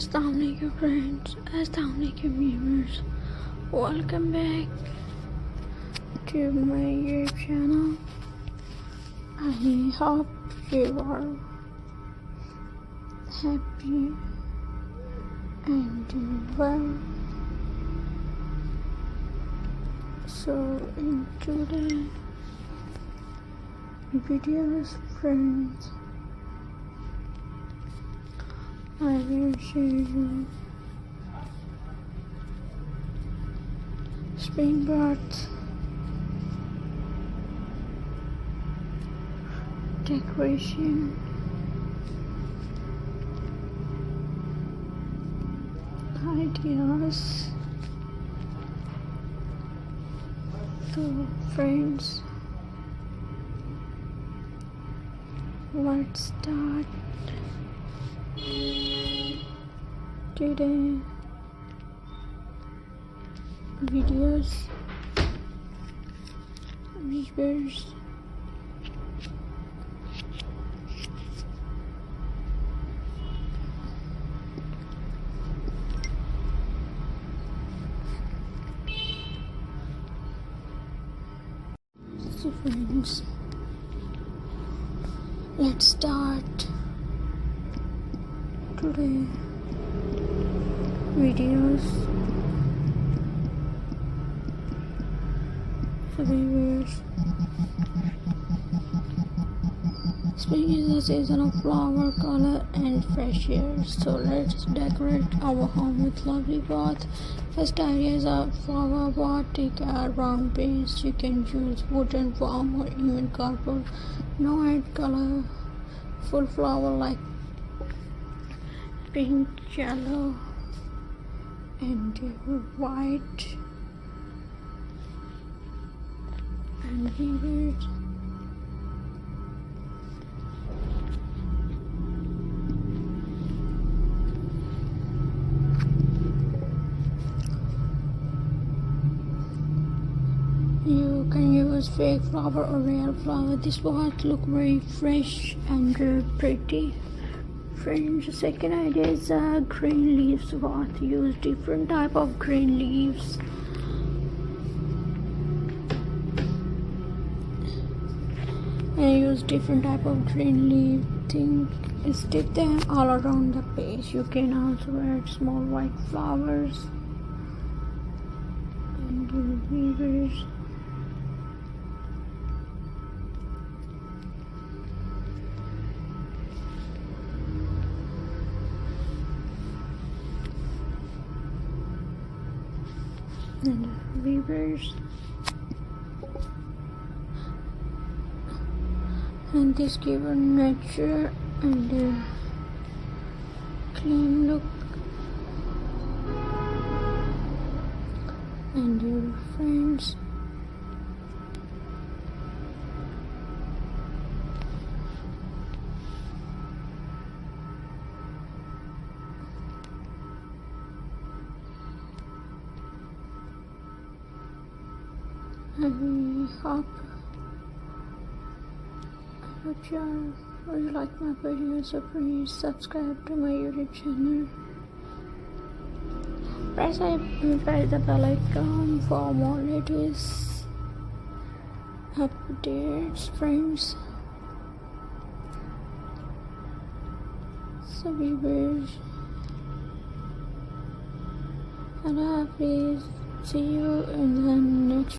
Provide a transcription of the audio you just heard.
Assalamu alaikum friends, assalamu alaikum viewers, welcome back to my YouTube channel. I hope you are happy and doing well. So in today's videos friends, I will show you spring birds decoration ideas. So friends, let's start today videos. Viewers, so friends, let's start today videos. So viewers, spring is the season of flower, color and fresh air. So let's decorate our home with lovely pots. First idea is a flower pot. Take a round base. You can use wooden, foam or even cardboard. Now add colorful flower like pink, yellow and white and vivid. You can use fake flower or real flower. This pot look very fresh and pretty. Friends, the second idea is green leaves pot. Use different type of green leaves. And use different type of green leaf thing. Stick them all around the base. You can also add small white flowers and weavers. And weavers, and this give a nature and clean look. And your friends, and I hope you really like my videos, so please subscribe to my YouTube channel. Press the bell icon for more latest updates, friends. So viewers, and please see you in the next